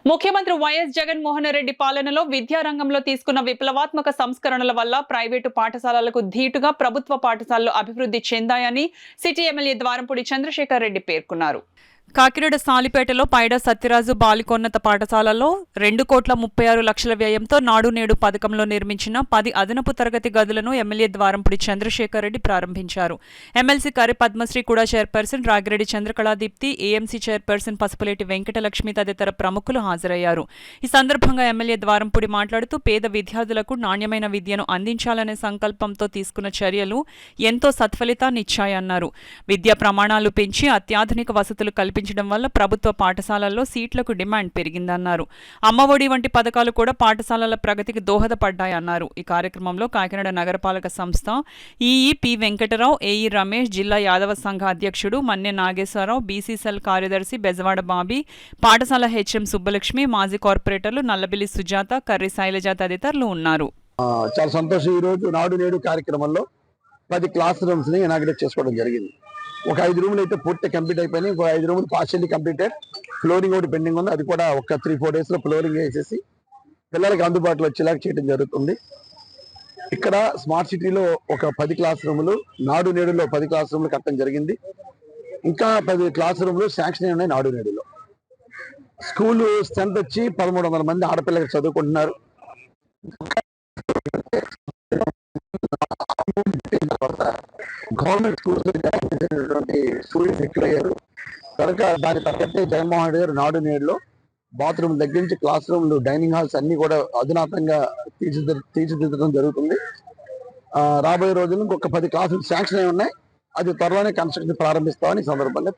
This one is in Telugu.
ముఖ్యమంత్రి వైఎస్ జగన్మోహన్ రెడ్డి పాలనలో విద్యారంగంలో తీసుకున్న విప్లవాత్మక సంస్కరణల వల్ల ప్రైవేటు పాఠశాలలకు ధీటుగా ప్రభుత్వ పాఠశాలలు అభివృద్ధి చెందాయని సిటీ ఎమ్మెల్యే ద్వారంపూడి చంద్రశేఖర్ రెడ్డి పేర్కొన్నారు. కాకినాడ సాలిపేటలో పైడా సత్యరాజు బాలికోన్నత పాఠశాలలో 2,36,00,000 వ్యయంతో నాడు నేడు పథకంలో నిర్మించిన 10 అదనపు తరగతి గదులను ఎమ్మెల్యే ద్వారంపూడి చంద్రశేఖర్ రెడ్డి ప్రారంభించారు. ఎమ్మెల్సీ కరి పద్మశ్రీ కూడా chairperson Ragi Reddy Chandrakala Deepti, AMC chairperson Pasupuleti Venkatalakshmi తదితర ప్రముఖులు హాజరయ్యారు. ఈ సందర్భంగా ఎమ్మెల్యే ద్వారంపూడి మాట్లాడుతూ పేద విద్యార్థులకు నాణ్యమైన విద్యను అందించాలనే సంకల్పంతో తీసుకున్న చర్యలు ఎంతో సత్ఫలితాన్నిచ్చాయన్నారు. విద్యా ప్రమాణాలు పెంచి అత్యాధునిక వసతులు కల్పించడం వల్ల ప్రభుత్వ పాఠశాలల్లో సీట్లకు డిమాండ్ పెరిగిందన్నారు. అమ్మఒడి వంటి పథకాలు కూడా పాఠశాలల ప్రగతికి దోహదపడ్డాయన్నారు. ఈ కార్యక్రమంలో కాకినాడ నగరపాలక సంస్థ EE P Venkatarao, AE Ramesh, జిల్లా యాదవ సంఘ అధ్యక్షుడు మన్నె నాగేశ్వరరావు, బీసీసెల్ కార్యదర్శి బెజవాడ బాబీ, పాఠశాల హెచ్ఎం సుబ్బలక్ష్మి, మాజీ కార్పొరేటర్లు నల్లబిల్లి సుజాత, కర్రి శైలజ తదితరులు ఉన్నారు. చాలా సంతోషం. ఈ రోజు నాడు నేడు కార్యక్రమంలో 10 క్లాస్ రూమ్స్ ని ఇనాగ్రేట్ చేసుకోవడం జరిగింది. ఒక 5 రూములు అయితే పూర్తి కంప్లీట్ అయిపోయినాయి. ఇంకో 5 రూములు పార్షియల్లీ కంప్లీటెడ్. ఫ్లోరింగ్ ఒకటి పెండింగ్ ఉంది. అది కూడా ఒక 3-4 డేస్ లో ఫ్లోరింగ్ వేసేసి పిల్లలకి అందుబాటులో వచ్చేలాగా చేయడం జరుగుతుంది. ఇక్కడ స్మార్ట్ సిటీలో ఒక 10 క్లాస్ రూములు, నాడు నేడులో 10 క్లాస్ రూములు కట్టడం జరిగింది. ఇంకా 10 క్లాస్ రూములు శాంక్షన్ అయి ఉన్నాయి నాడు నేడులో. స్కూల్ స్ట్రెంత్ వచ్చి 1,300 మంది ఆడపిల్లలు చదువుకుంటున్నారు. గవర్నమెంట్ స్కూల్స్ స్టూడెంట్స్ ఎక్కువయ్యారు కనుక దాని తగ్గట్టే జగన్మోహన్ రెడ్డి గారు నాడు నేడులో బాత్రూమ్ దగ్గర నుంచి క్లాస్ రూమ్లు, డైనింగ్ హాల్స్ అన్ని కూడా అధునాతంగా తీర్చిదిద్దడం జరుగుతుంది. రాబోయే రోజుల్లో ఇంకొక 10 క్లాసులు శాంక్షన్ అయి ఉన్నాయి. అది త్వరలోనే కన్స్ట్రక్షన్ ప్రారంభిస్తామని సందర్భంగా